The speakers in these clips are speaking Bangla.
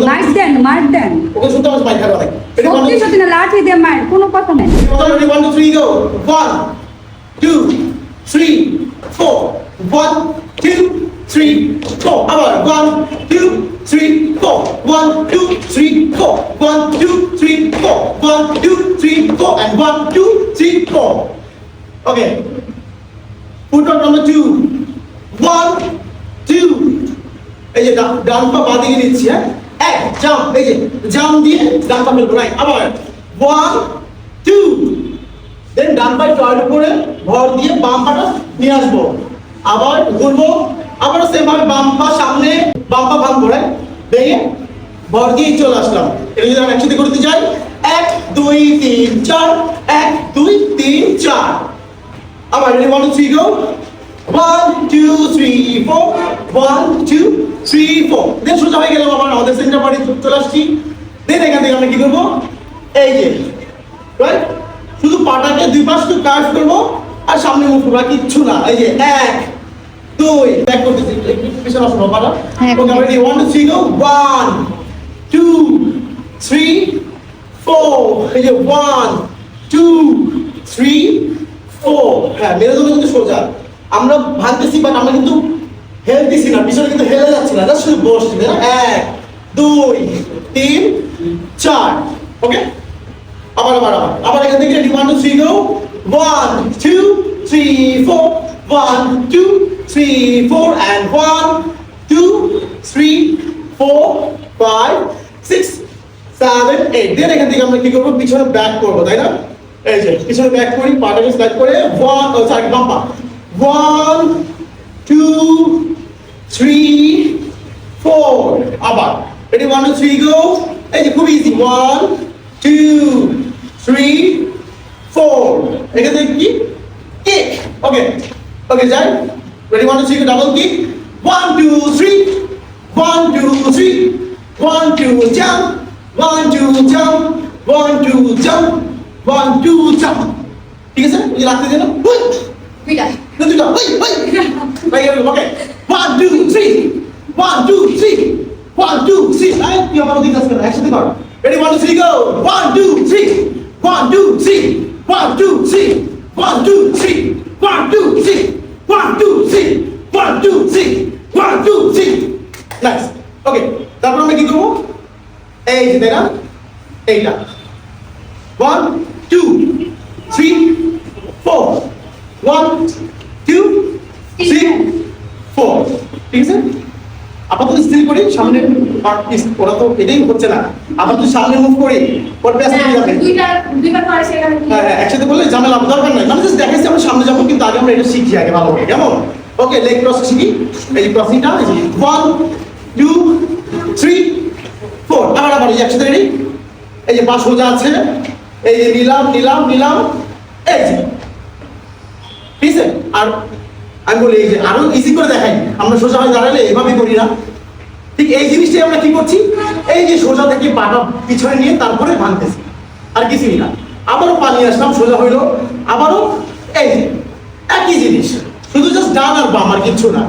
মার দেন মার দেন ওকে শুনতে আমার মাইর খাওয়া লাগে সত্যি সত্যি না লাঠি দিয়ে মার কোনো কথা নেই 1 2 3 go 1 2 3 4 1 2 3 4 আবার 1 2 3 4 1 2 3 4 1 2 3 4 1 2 3 4 and 1 2 3 4 okay put on number 2 1 2 এই যে ডান পা বাঁ দিকে নিচ্ছি হ্যাঁ এক জাম্প এই যে জাম্প দিয়ে ডান পা ফেলবো রাইট আবার 1 2 দেন ডান পায়ে টয়ের উপরে ভর দিয়ে বাম পাটা নিয়ে আসবো আবার ঘুরবো আবার সেম ভাবে বাম পা সামনে বাম পা ভাঙবো রাইট ভেঙে ভর দিয়ে চলে আসলাম এটা যদি আমরা একসাথে করতে যাই 1 2 3 4 1 2 3 4 আবার ready 1 2 3 go 1 2 3 4 1 2 3 4 দেন সোজা হয়ে গেলাম আবার আমাদের সেন্টার পয়েন্টে চলে আসছি দেন এখান থেকে আমরা কি করবো এই যে রাইট শুধু পাটাকে দুই পাশ একটু কার্ভ করবো আর সামনে মুভ করবো কিচ্ছু না এই যে 1 2 ব্যাক করতেছি একটু পিছনে আসবো পাটা ওকে রেডি 1 2 3 গো 1 2 3 4 এই যে 1 2 3 4 হ্যাঁ মেরুদণ্ড কিন্তু সোজা আমরা ভাঙতেছি বাট আমরা কিন্তু হেলতেছি না পিছনে কিন্তু হেলে যাচ্ছে না জাস্ট শুধু বসছি না 1 2 3 4 ওকে আবার আবার আবার আবার এখান থেকে রেডি 1 2 3 গো 1 2 3 4 1 2 3 4 and 1 2 3 4 5 6 7 8 দেন এখান থেকে আমরা কি করব পিছনে ব্যাক করব তাই না এই যে পিছনে ব্যাক করি পাটাকে স্লাইড করে 1 ও সরি বাম্পা 1 2 3 4 আবার রেডি 1 2 3 গো এই যে খুব ইজি 1 2 3 4 এখান থেকে কি কিক ওকে ওকে যাই ready 1 2 3 double kick 1 2 3 1 2 3 1 2 jump 1 2 jump 1 2 jump 1 2 jump ঠিক আছে এই রাখতে দেন দুইটা দুইটা ওই ওকে 1 2 3 1 2 3 1 2 3 আই কি আবার দিন আসবে একসাথে কর রেডি 1 2 3 গো 1 2 3 1 2 3 1 2 3 1 2 3 1 2 3 1 2 3 1 2 3 1 2 3 নাইস ওকে তারপর আমরা কি করব এই যে দেখো এইটা 1 2 3 4 1 2 3 4 ঠিক আছে আপাতত স্থির করি সামনে ওরা তো এটাই হচ্ছে না আপাতত সামনে মুভ করি পর ব্যাস হয়ে যাবে দুইবার পরে সেটা হ্যাঁ একসাথে বললে ঝামেলা দরকার নাই মানে জাস্ট দেখাচ্ছি আমরা সামনে যাবো কিন্তু আগে আমরা এটা শিখি আগে ভালো করে কেমন ওকে লেগ ক্রস শিখি এই ক্রসিংটা 1 2 3 4 আবার আবার এই একসাথে রেডি এই যে পা সোজা আছে এই যে নিলাম নিলাম নিলাম এই যে ঠিক আছে আর আমি বলি এই যে আরো ইজি করে দেখাই আমরা সোজা হয়ে দাঁড়ালে এভাবে করি না ঠিক এই জিনিসটাই আমরা কি করছি এই যে সোজা থেকে পাটা পিছনে নিয়ে তারপরে ভাঙতেছি আর কিছুই না আবারও পা নিয়ে আসলাম সোজা হইলো আবারও এই যে একই জিনিস শুধু জাস্ট ডান আর বাম আর কিচ্ছু না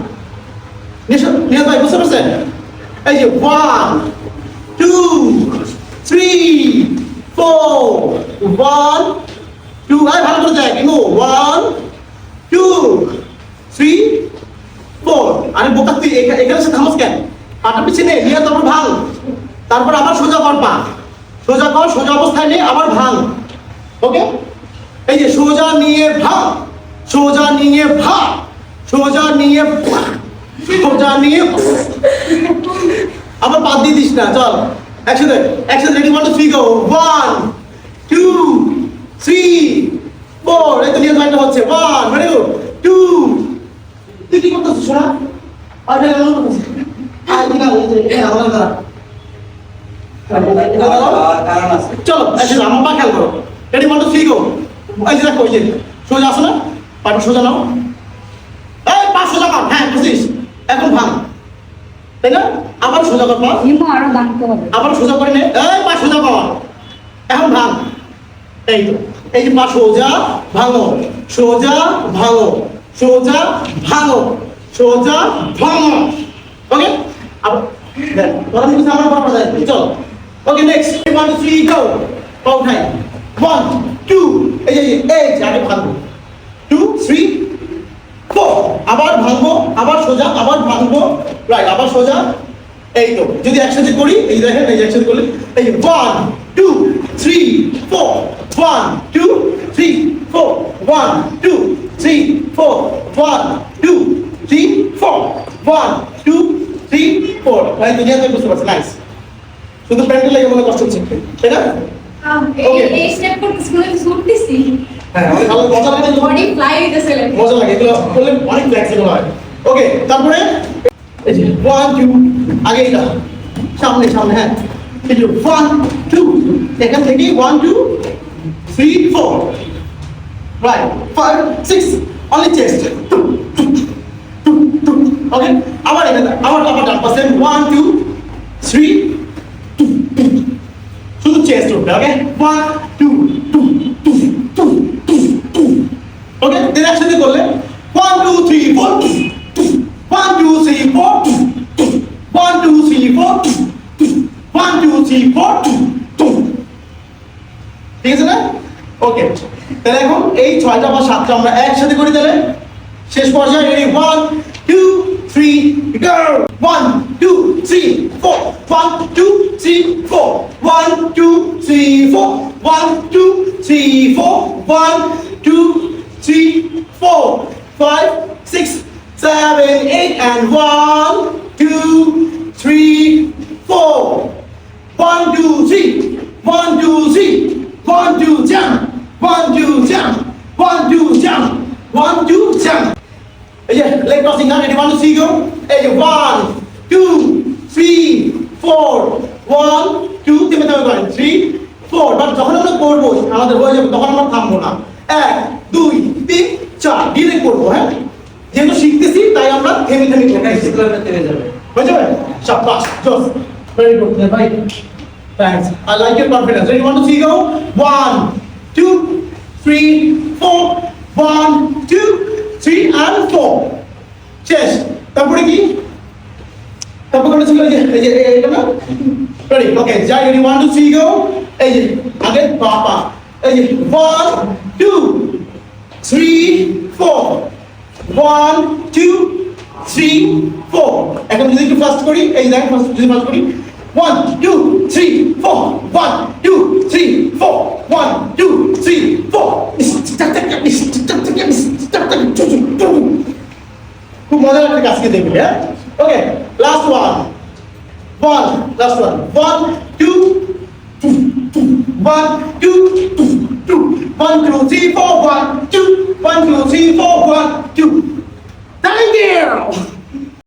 নিয়ে ভাই বুঝতে পারছেন এই যে 1 2 3 4 1 2 আই ভালো করে যাই কিন্তু 1 2 3 4 আরে বোকা তুই এখানে সে থামস কেন পাটা পিছনে নিয়ে তারপর ভাঙ তারপর আবার সোজা কর পা সোজা কর সোজা অবস্থায় নিয়ে আবার ভাঙ ওকে এই যে সোজা নিয়ে ভাঙ সোজা নিয়ে ভাঙ সোজা নিয়ে সোজা নিয়ে আবার পা দিয়ে দিস না চল একসাথে একসাথে রেডি 1 2 3 গো 1 2 3 4 এই তো নিয়ে জয়েন্ট হচ্ছে 1 রেডি 2 তুই কি করতেছিস সোনা আরে এমন করতেছিস আর কি না এই আমার দাঁড়া কারণ আছে চলো একসাথে আমার পা খেয়াল করো রেডি 1 2 3 গো এই যে দেখো এই যে সোজা আসো না পাটা সোজা নাও এই পা সোজা কর হ্যাঁ বুঝছিস এখন ভাঙ তাই না আবার সোজা কর পা নিমো আরো দাঁড়াতে হবে আবার সোজা করে নে এই পা সোজা কর এখন ভাঙ এই তো এই যে পা সোজা ভাঙো সোজা ভাঙো সোজা ভাঙো সোজা ভাঙো ওকে আবার তোরা কিন্তু সামনে পাওয়া যায় চলো ওকে নেক্সট 1 2 3 গো পাও উঠাই 1 2 এই যে আগে ভাঙবো 2 3 4 আবার ভাঙবো আবার সোজা আবার ভাঙবো রাইট আবার সোজা এই তো যদি একসাথে করি এই দেখেন এই একসাথে করলে এই 1 2 3 4 1 2 3 4 1 2 3 4 1 2 3 4 1 2 3 4 ভাই দুনিয়া তো বুঝতে পারছ নাইস শুধু প্যান্টের লাগে মনে কষ্ট হচ্ছে তাই না এই স্টেপ করতে স্কুলে শুনতেছি হ্যাঁ অনেক ভালো মজা লাগে বডি ফ্লাই হইতেছে মজা লাগে এগুলো করলে অনেক ফ্লেক্সিবল হয় ওকে তারপরে এই যে 1 2 আগে এটা সামনে সামনে হ্যাঁ এই যে 1 2 এখান থেকে 1 2 3 4 right 5 6 only chest ওকে আবার এটা আবার ডান পাশে 1 2 3 শুধু চেস্ট উঠবে ওকে 1 2 2 2 2 ওকে দেন একসাথে করলে 1 2 3 4 1 2 3 4 1 2 3 4 1 2 3 4 ঠিক আছে না ওকে তাহলে এখন এই 6টা বা 7টা আমরা একসাথে করি তাহলে শেষ পর্যায়ে ready 1 2 3 go 1 2 3 4 1 2 3 4 1 2 3 4 1 2 3 4 1 2 3 4 5 6 7 8 and 1 2 3 4 1 2 3 1 2 3 1 2 jump 1 2 jump 1 2 jump 1 2 jump এই যে লেগ ক্রসিং না রেডি 1 2 3 গো এই যে 1 2 3 4 1 2 তিনটা টাইম করেন 3 4 বাট যখন আমরা করব আমাদের হয়ে যাবে তখন আমরা থামবো না 1 2 3 4 ডিরেক্ট করব হ্যাঁ যেহেতু শিখতেছি তাই আমরা থেমে থেমে করব এক্সপ্লোর থেমে যাবে হয়ে যাবে শাবাশ জোস ভেরি গুড ভাই thanks I like your confidence ready 1 2 3 go 1 2 3 4 1 2 3 and 4 শেষ তারপরে কি তারপর কোনটা ছিল এই যে এটা না রেডি ওকে যাই রেডি 1 2 3 গো এই যে আগে বাবা এই যে 1 2 3 4 1 2 3 4 এখন যদি একটু ফাস্ট করি এই দেখেন ফাস্ট যদি ফাস্ট করি 1 2 3 4 1 2 3 4 1 2 3 4 খুব মজার একটা কাজকে দেখবি হ্যাঁ okay last one last one 1 2 1 2 2 1 2 3 4 1 2 1 2 3 4